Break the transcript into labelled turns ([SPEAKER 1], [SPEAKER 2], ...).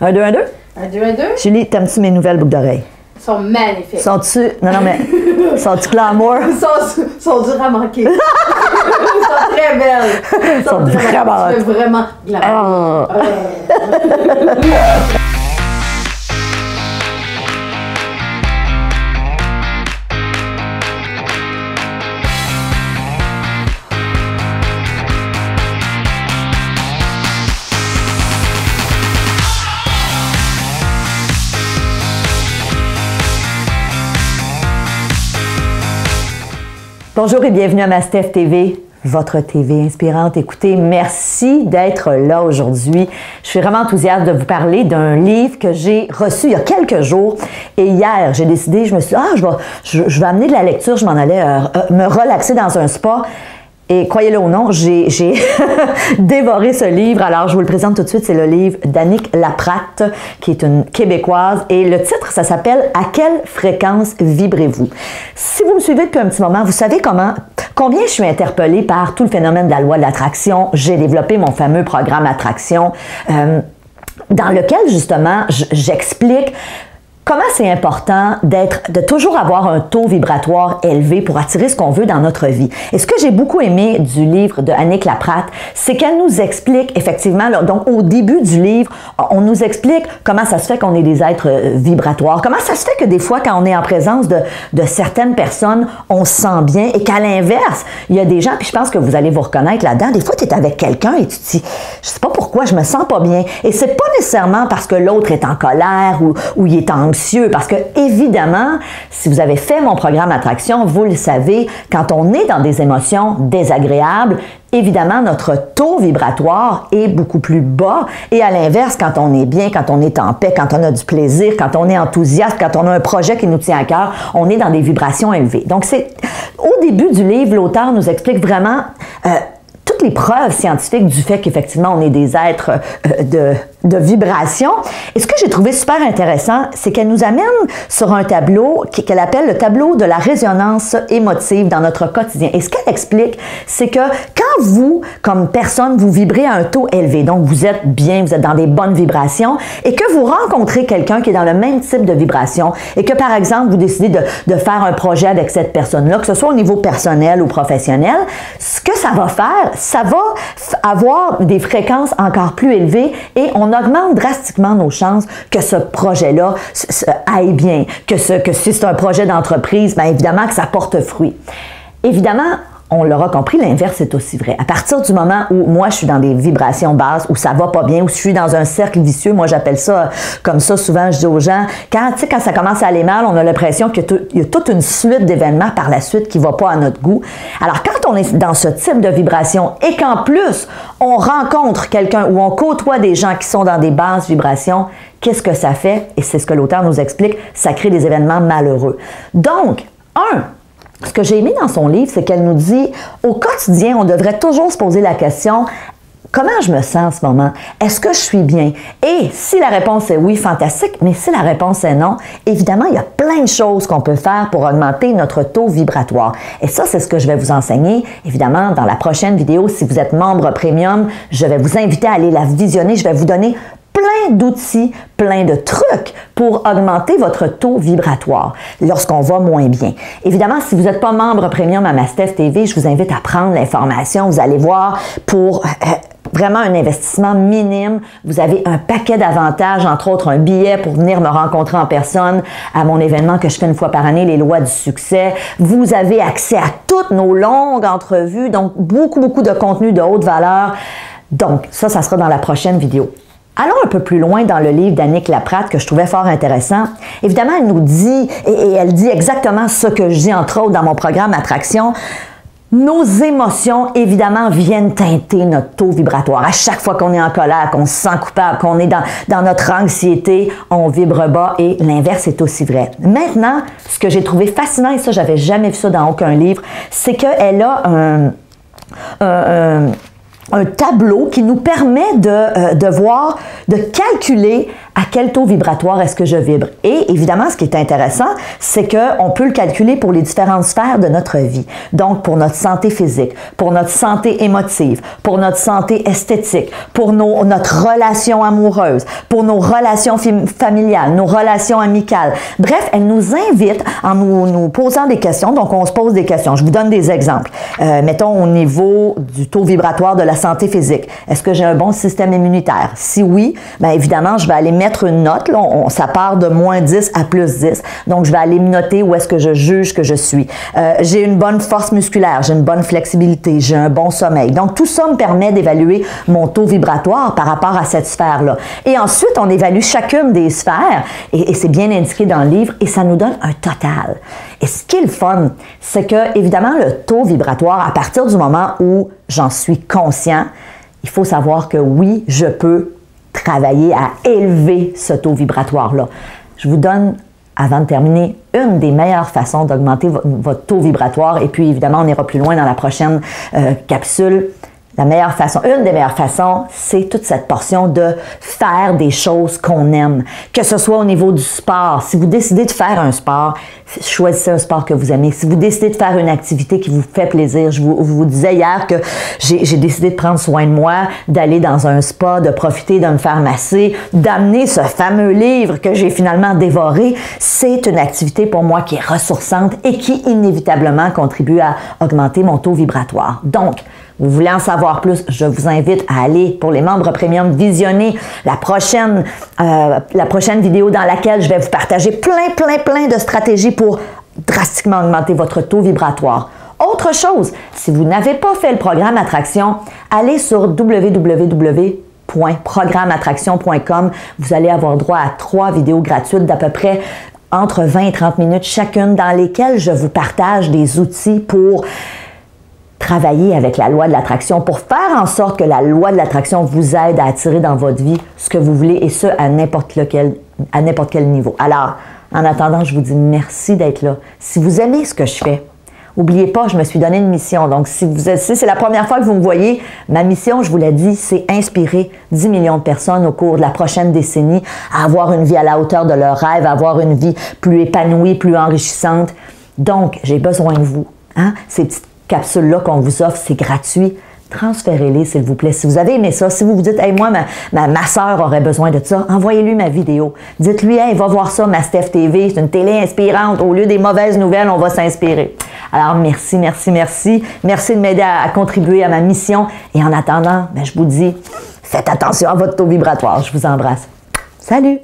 [SPEAKER 1] Un, deux, un, deux.
[SPEAKER 2] Un, deux, un, deux.
[SPEAKER 1] Julie, t'aimes-tu mes nouvelles boucles d'oreilles?
[SPEAKER 2] Ils sont magnifiques.
[SPEAKER 1] Sont-tu... Non, mais... Sont-tu glamour?
[SPEAKER 2] Ils sont durs à manquer. Ils sont très belles.
[SPEAKER 1] Ils sont vraiment...
[SPEAKER 2] Tu fais vraiment glamour.
[SPEAKER 1] Bonjour et bienvenue à Mastef TV, votre TV inspirante. Écoutez, merci d'être là aujourd'hui. Je suis vraiment enthousiaste de vous parler d'un livre que j'ai reçu il y a quelques jours. Et hier, j'ai décidé, je me suis dit, je vais amener de la lecture, je m'en allais me relaxer dans un spa. Et croyez-le ou non, j'ai dévoré ce livre. Alors, je vous le présente tout de suite. C'est le livre d'Annick Laprate, qui est une Québécoise. Et le titre, ça s'appelle « À quelle fréquence vibrez-vous » Si vous me suivez depuis un petit moment, vous savez combien je suis interpellée par tout le phénomène de la loi de l'attraction. J'ai développé mon fameux programme Attraction, dans lequel, justement, j'explique comment c'est important de toujours avoir un taux vibratoire élevé pour attirer ce qu'on veut dans notre vie. Et ce que j'ai beaucoup aimé du livre de Annick Laprate, c'est qu'elle nous explique effectivement, là, donc au début du livre, on nous explique comment ça se fait qu'on est des êtres vibratoires, comment ça se fait que des fois, quand on est en présence de certaines personnes, on se sent bien et qu'à l'inverse, il y a des gens, puis je pense que vous allez vous reconnaître là-dedans, des fois, tu es avec quelqu'un et tu te dis, je sais pas pourquoi, je me sens pas bien. Et c'est pas nécessairement parce que l'autre est en colère ou il est anxieux, parce que, évidemment, si vous avez fait mon programme Attraction, vous le savez, quand on est dans des émotions désagréables, évidemment, notre taux vibratoire est beaucoup plus bas. Et à l'inverse, quand on est bien, quand on est en paix, quand on a du plaisir, quand on est enthousiaste, quand on a un projet qui nous tient à cœur, on est dans des vibrations élevées. Donc, au début du livre, l'auteur nous explique vraiment toutes les preuves scientifiques du fait qu'effectivement, on est des êtres de vibration. Et ce que j'ai trouvé super intéressant, c'est qu'elle nous amène sur un tableau qu'elle appelle le tableau de la résonance émotive dans notre quotidien. Et ce qu'elle explique, c'est que quand vous, comme personne, vous vibrez à un taux élevé, donc vous êtes bien, vous êtes dans des bonnes vibrations, et que vous rencontrez quelqu'un qui est dans le même type de vibration, et que, par exemple, vous décidez de faire un projet avec cette personne-là, que ce soit au niveau personnel ou professionnel, ce que ça va faire, ça va avoir des fréquences encore plus élevées et on augmente drastiquement nos chances que ce projet-là aille bien, que si c'est un projet d'entreprise, bien évidemment que ça porte fruit. Évidemment, on l'aura compris, l'inverse est aussi vrai. À partir du moment où moi, je suis dans des vibrations basses, où ça va pas bien, où je suis dans un cercle vicieux, moi, j'appelle ça comme ça, souvent, je dis aux gens, quand ça commence à aller mal, on a l'impression qu'il y a toute une suite d'événements par la suite qui va pas à notre goût. Alors, quand on est dans ce type de vibration et qu'en plus, on rencontre quelqu'un ou on côtoie des gens qui sont dans des basses vibrations, qu'est-ce que ça fait? Et c'est ce que l'auteur nous explique, ça crée des événements malheureux. Donc, ce que j'ai aimé dans son livre, c'est qu'elle nous dit, au quotidien, on devrait toujours se poser la question, comment je me sens en ce moment? Est-ce que je suis bien? Et si la réponse est oui, fantastique, mais si la réponse est non, évidemment, il y a plein de choses qu'on peut faire pour augmenter notre taux vibratoire. Et ça, c'est ce que je vais vous enseigner. Évidemment, dans la prochaine vidéo, si vous êtes membre premium, je vais vous inviter à aller la visionner. Je vais vous donner plein d'outils, plein de trucs pour augmenter votre taux vibratoire lorsqu'on va moins bien. Évidemment, si vous n'êtes pas membre premium à Mastef TV, je vous invite à prendre l'information. Vous allez voir, pour vraiment un investissement minime, vous avez un paquet d'avantages, entre autres un billet pour venir me rencontrer en personne à mon événement que je fais une fois par année, les lois du succès. Vous avez accès à toutes nos longues entrevues, donc beaucoup de contenu de haute valeur. Donc, ça sera dans la prochaine vidéo. Allons un peu plus loin dans le livre d'Annick Laprate que je trouvais fort intéressant. Évidemment, elle nous dit, et elle dit exactement ce que je dis entre autres dans mon programme Attraction, nos émotions, évidemment, viennent teinter notre taux vibratoire. À chaque fois qu'on est en colère, qu'on se sent coupable, qu'on est dans notre anxiété, on vibre bas et l'inverse est aussi vrai. Maintenant, ce que j'ai trouvé fascinant, et ça, j'avais jamais vu ça dans aucun livre, c'est qu'elle a un tableau qui nous permet de voir de calculer à quel taux vibratoire est-ce que je vibre. Et évidemment, ce qui est intéressant, c'est qu'on peut le calculer pour les différentes sphères de notre vie. Donc, pour notre santé physique, pour notre santé émotive, pour notre santé esthétique, pour notre relation amoureuse, pour nos relations familiales, nos relations amicales. Bref, elle nous invite en nous posant des questions. Donc, on se pose des questions. Je vous donne des exemples. Mettons au niveau du taux vibratoire de la santé physique. Est-ce que j'ai un bon système immunitaire? Si oui, bien évidemment, je vais aller mettre une note. Là, ça part de moins 10 à plus 10. Donc, je vais aller me noter où est-ce que je juge que je suis. J'ai une bonne force musculaire, j'ai une bonne flexibilité, j'ai un bon sommeil. Donc, tout ça me permet d'évaluer mon taux vibratoire par rapport à cette sphère-là. Et ensuite, on évalue chacune des sphères et c'est bien indiqué dans le livre et ça nous donne un total. Et ce qui est le fun, c'est que, évidemment, le taux vibratoire, à partir du moment où j'en suis conscient, il faut savoir que oui, je peux travailler à élever ce taux vibratoire-là. Je vous donne, avant de terminer, une des meilleures façons d'augmenter votre taux vibratoire. Et puis, évidemment, on ira plus loin dans la prochaine capsule. Une des meilleures façons, c'est toute cette portion de faire des choses qu'on aime. Que ce soit au niveau du sport. Si vous décidez de faire un sport, choisissez un sport que vous aimez. Si vous décidez de faire une activité qui vous fait plaisir, je vous disais hier que j'ai décidé de prendre soin de moi, d'aller dans un spa, de profiter de me faire masser, d'amener ce fameux livre que j'ai finalement dévoré. C'est une activité pour moi qui est ressourçante et qui inévitablement contribue à augmenter mon taux vibratoire. Donc, vous voulez en savoir plus, je vous invite à aller pour les membres premium visionner la prochaine vidéo dans laquelle je vais vous partager plein de stratégies pour drastiquement augmenter votre taux vibratoire. Autre chose, si vous n'avez pas fait le programme Attraction, allez sur www.programmeattraction.com. Vous allez avoir droit à 3 vidéos gratuites d'à peu près entre 20 et 30 minutes chacune dans lesquelles je vous partage des outils pour travailler avec la loi de l'attraction pour faire en sorte que la loi de l'attraction vous aide à attirer dans votre vie ce que vous voulez et ce, à n'importe quel niveau. Alors, en attendant, je vous dis merci d'être là. Si vous aimez ce que je fais, n'oubliez pas, je me suis donné une mission. Donc, si c'est la première fois que vous me voyez, ma mission, je vous l'ai dit, c'est inspirer 10 millions de personnes au cours de la prochaine décennie à avoir une vie à la hauteur de leurs rêves, à avoir une vie plus épanouie, plus enrichissante. Donc, j'ai besoin de vous. Hein? Ces petites capsules-là qu'on vous offre, c'est gratuit. Transférez-les, s'il vous plaît. Si vous avez aimé ça, si vous vous dites, « Hey, moi, ma soeur aurait besoin de ça », envoyez-lui ma vidéo. Dites-lui, « Hey, va voir ça, ma Steph TV, c'est une télé inspirante. Au lieu des mauvaises nouvelles, on va s'inspirer. » Alors, merci. Merci de m'aider à contribuer à ma mission. Et en attendant, je vous dis, faites attention à votre taux vibratoire. Je vous embrasse. Salut!